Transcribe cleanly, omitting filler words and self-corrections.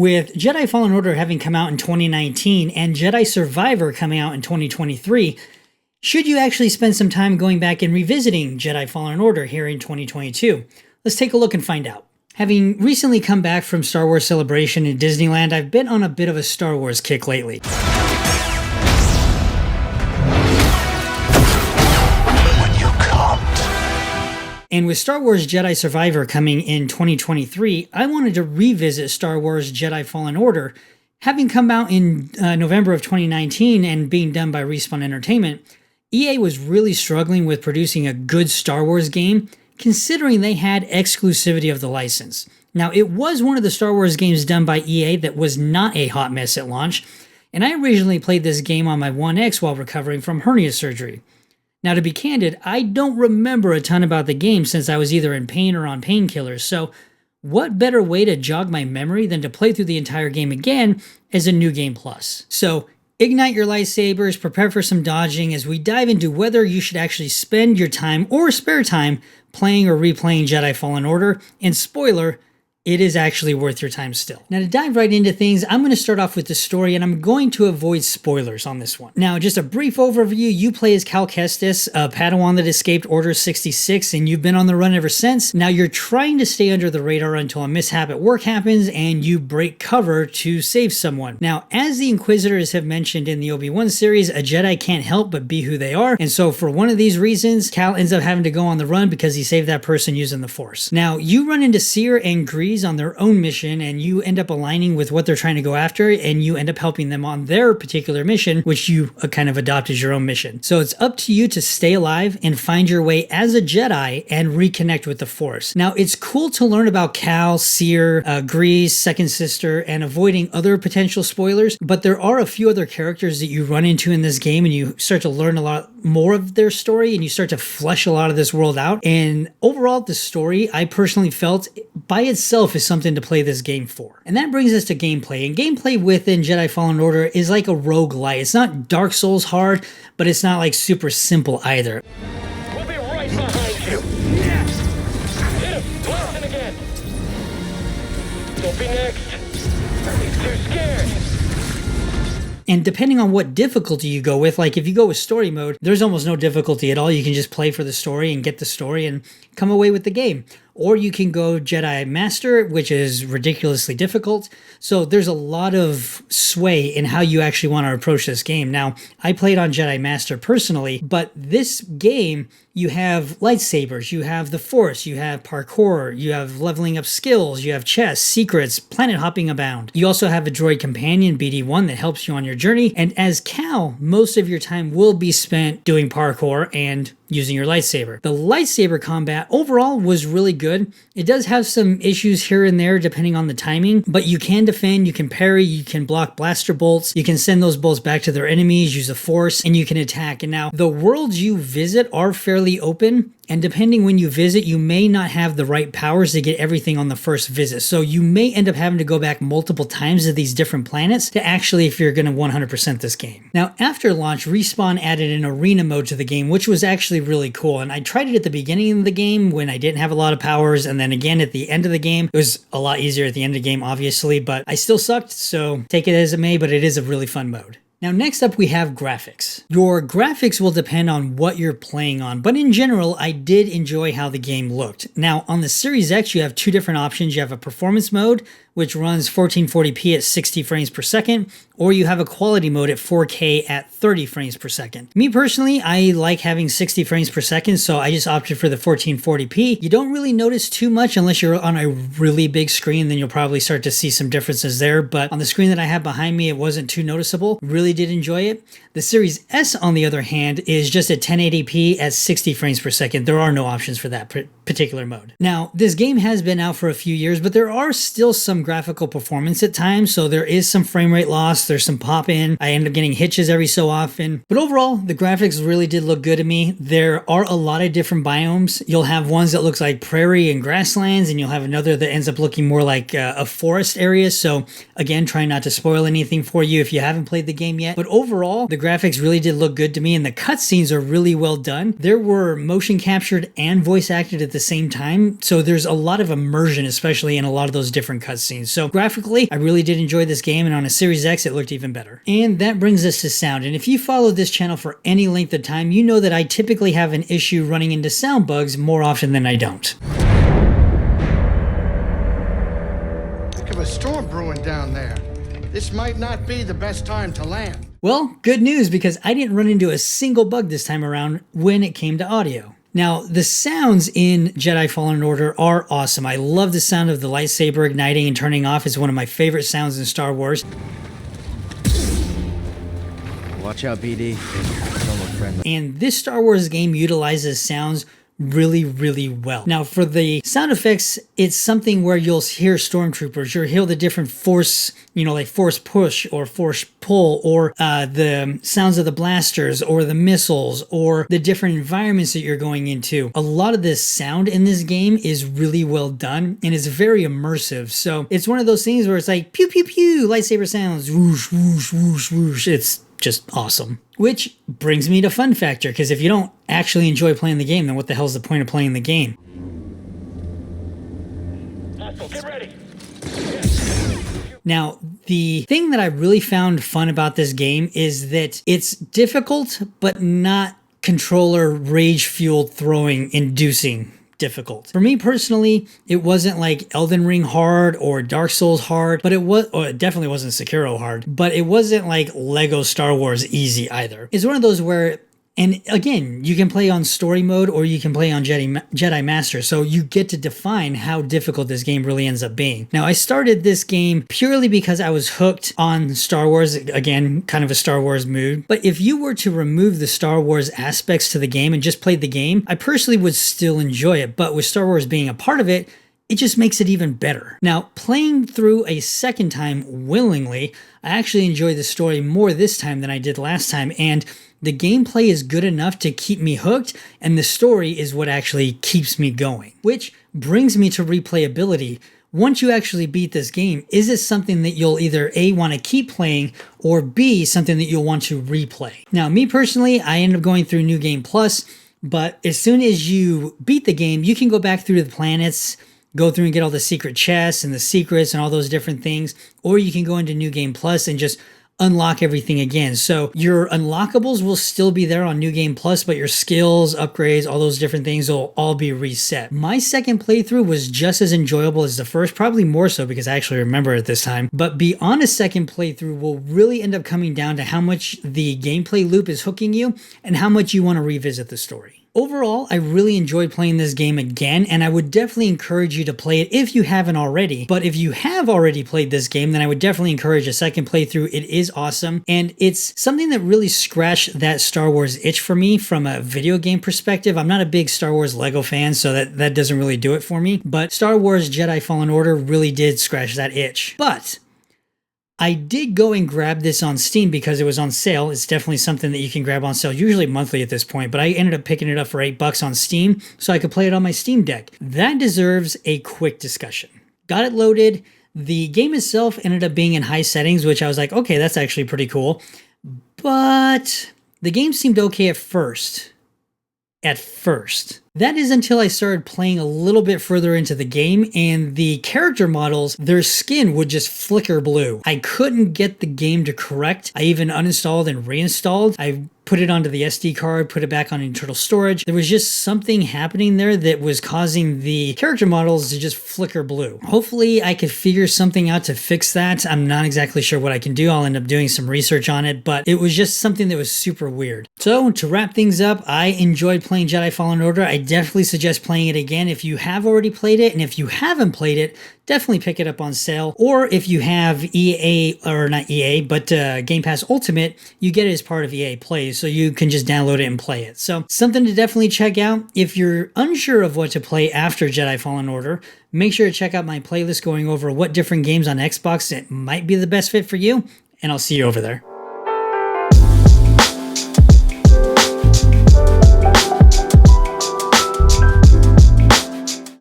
With Jedi Fallen Order having come out in 2019 and Jedi Survivor coming out in 2023, should you actually spend some time going back and revisiting Jedi Fallen Order here in 2022? Let's take a look and find out. Having recently come back from Star Wars Celebration in Disneyland, I've been on a bit of a Star Wars kick lately. And with Star Wars Jedi Survivor coming in 2023, I wanted to revisit Star Wars Jedi Fallen Order. Having come out in November of 2019 and being done by Respawn Entertainment, EA was really struggling with producing a good Star Wars game, considering they had exclusivity of the license. Now, it was one of the Star Wars games done by EA that was not a hot mess at launch, and I originally played this game on my One X while recovering from hernia surgery. Now, to be candid, I don't remember a ton about the game since I was either in pain or on painkillers, so what better way to jog my memory than to play through the entire game again as a New Game Plus? So, ignite your lightsabers, prepare for some dodging as we dive into whether you should actually spend your time or spare time playing or replaying Jedi Fallen Order, and spoiler, it is actually worth your time still. Now, to dive right into things, I'm going to start off with the story, and I'm going to avoid spoilers on this one. Now, just a brief overview, you play as Cal Kestis, a Padawan that escaped Order 66, and you've been on the run ever since. Now, you're trying to stay under the radar until a mishap at work happens, and you break cover to save someone. Now, as the Inquisitors have mentioned in the Obi-Wan series, a Jedi can't help but be who they are, and so for one of these reasons, Cal ends up having to go on the run because he saved that person using the Force. Now, you run into Seer and Grease on their own mission, and you end up aligning with what they're trying to go after, and you end up helping them on their particular mission, which you kind of adopt as your own mission. So it's up to you to stay alive and find your way as a Jedi and reconnect with the Force. Now, it's cool to learn about Cal, Seer, Grease, Second Sister, and avoiding other potential spoilers, but there are a few other characters that you run into in this game, and you start to learn a lot more of their story, and you start to flesh a lot of this world out. And overall, the story, I personally felt by itself is something to play this game for. And that brings us to gameplay. And gameplay within Jedi Fallen Order is like a roguelite. It's not Dark Souls hard, but it's not like super simple either. We'll be right behind you. Yes. Hit him. Blast him again. Don't be next. He's too scared. And depending on what difficulty you go with, like if you go with story mode, there's almost no difficulty at all. You can just play for the story and get the story and come away with the game. Or you can go Jedi Master, which is ridiculously difficult. So there's a lot of sway in how you actually want to approach this game. Now, I played on Jedi Master personally, but this game, you have lightsabers, you have the Force, you have parkour, you have leveling up skills, you have chests, secrets, planet hopping abound. You also have a droid companion, BD-1, that helps you on your journey. And as Cal, most of your time will be spent doing parkour and using your lightsaber. The lightsaber combat overall was really good. It does have some issues here and there depending on the timing, but you can defend, you can parry, you can block blaster bolts, you can send those bolts back to their enemies, use a force, and you can attack. And now the worlds you visit are fairly open, and depending when you visit, you may not have the right powers to get everything on the first visit. So you may end up having to go back multiple times to these different planets to actually, if you're going to 100% this game. Now, after launch, Respawn added an arena mode to the game, which was actually really cool. And I tried it at the beginning of the game when I didn't have a lot of powers. And then again, at the end of the game, it was a lot easier at the end of the game, obviously, but I still sucked. So take it as it may, but it is a really fun mode. Now, next up, we have graphics. Your graphics will depend on what you're playing on, but in general, I did enjoy how the game looked. Now, on the Series X, you have two different options. You have a performance mode, which runs 1440p at 60 frames per second, or you have a quality mode at 4K at 30 frames per second. Me personally, I like having 60 frames per second, so I just opted for the 1440p. You don't really notice too much unless you're on a really big screen, then you'll probably start to see some differences there, but on the screen that I have behind me, it wasn't too noticeable. Really did enjoy it. The Series S, on the other hand, is just at 1080p at 60 frames per second. There are no options for that particular mode. Now, this game has been out for a few years, but there are still some graphical performance at times, so there is some frame rate loss, there's some pop in, I end up getting hitches every so often, but overall, the graphics really did look good to me. There are a lot of different biomes. You'll have ones that looks like prairie and grasslands, and you'll have another that ends up looking more like a forest area, so again, try not to spoil anything for you if you haven't played the game game yet, but overall, the graphics really did look good to me, and the cutscenes are really well done. There were motion captured and voice acted at the same time, so there's a lot of immersion, especially in a lot of those different cutscenes. So graphically, I really did enjoy this game, and on a Series X, it looked even better. And that brings us to sound, and if you follow this channel for any length of time, you know that I typically have an issue running into sound bugs more often than I don't. Think of a storm brewing down there. This might not be the best time to land. Well, good news, because I didn't run into a single bug this time around when it came to audio. Now, the sounds in Jedi Fallen Order are awesome. I love the sound of the lightsaber igniting and turning off. It's one of my favorite sounds in Star Wars. Watch out, BD. Don't look friendly. And this Star Wars game utilizes sounds really, really well. Now, for the sound effects, it's something where you'll hear stormtroopers, you'll hear the different force, like force push or force pull, or the sounds of the blasters or the missiles or the different environments that you're going into. A lot of this sound in this game is really well done and is very immersive. So it's one of those things where it's like pew, pew, pew, lightsaber sounds, whoosh, whoosh, whoosh, whoosh. It's just awesome. Which brings me to Funfactor, because if you don't actually enjoy playing the game, then what the hell's the point of playing the game? Hostile, get ready. Now, the thing that I really found fun about this game is that it's difficult, but not controller rage-fueled throwing inducing difficult. For me personally, it wasn't like Elden Ring hard or Dark Souls hard, but it definitely wasn't Sekiro hard, but it wasn't like Lego Star Wars easy either. It's one of those where, and again, you can play on story mode or you can play on Jedi Master, so you get to define how difficult this game really ends up being. Now, I started this game purely because I was hooked on Star Wars, again, kind of a Star Wars mood, but if you were to remove the Star Wars aspects to the game and just played the game, I personally would still enjoy it, but with Star Wars being a part of it, it just makes it even better. Now, playing through a second time willingly, I actually enjoy the story more this time than I did last time, and the gameplay is good enough to keep me hooked, and the story is what actually keeps me going. Which brings me to replayability. Once you actually beat this game, is it something that you'll either A, want to keep playing, or B, something that you'll want to replay? Now, me personally, I ended up going through New Game Plus, but as soon as you beat the game, you can go back through the planets, go through and get all the secret chests and the secrets and all those different things, or you can go into New Game Plus and just unlock everything again. So your unlockables will still be there on New Game Plus, but your skills, upgrades, all those different things will all be reset. My second playthrough was just as enjoyable as the first, probably more so because I actually remember it this time. But beyond a second playthrough will really end up coming down to how much the gameplay loop is hooking you and how much you want to revisit the story. Overall, I really enjoyed playing this game again, and I would definitely encourage you to play it if you haven't already. But if you have already played this game, then I would definitely encourage a second playthrough. It is awesome, and it's something that really scratched that Star Wars itch for me from a video game perspective. I'm not a big Star Wars Lego fan, so that doesn't really do it for me. But Star Wars Jedi Fallen Order really did scratch that itch. But I did go and grab this on Steam because it was on sale. It's definitely something that you can grab on sale, usually monthly at this point, but I ended up picking it up for $8 on Steam so I could play it on my Steam Deck. That deserves a quick discussion. Got it loaded. The game itself ended up being in high settings, which I was like, okay, that's actually pretty cool. But the game seemed okay at first. That is until I started playing a little bit further into the game, and the character models, their skin would just flicker blue. I couldn't get the game to correct. I even uninstalled and reinstalled. I put it onto the SD card, put it back on internal storage. There was just something happening there that was causing the character models to just flicker blue. Hopefully I could figure something out to fix that. I'm not exactly sure what I can do. I'll end up doing some research on it, but it was just something that was super weird. So to wrap things up, I enjoyed playing Jedi Fallen Order. I definitely suggest playing it again if you have already played it, and if you haven't played it, definitely pick it up on sale. Or if you have EA, or not EA, but Game Pass Ultimate, you get it as part of EA Play, so you can just download it and play it. So something to definitely check out. If you're unsure of what to play after Jedi Fallen Order, make sure to check out my playlist going over what different games on Xbox that might be the best fit for you, and I'll see you over there.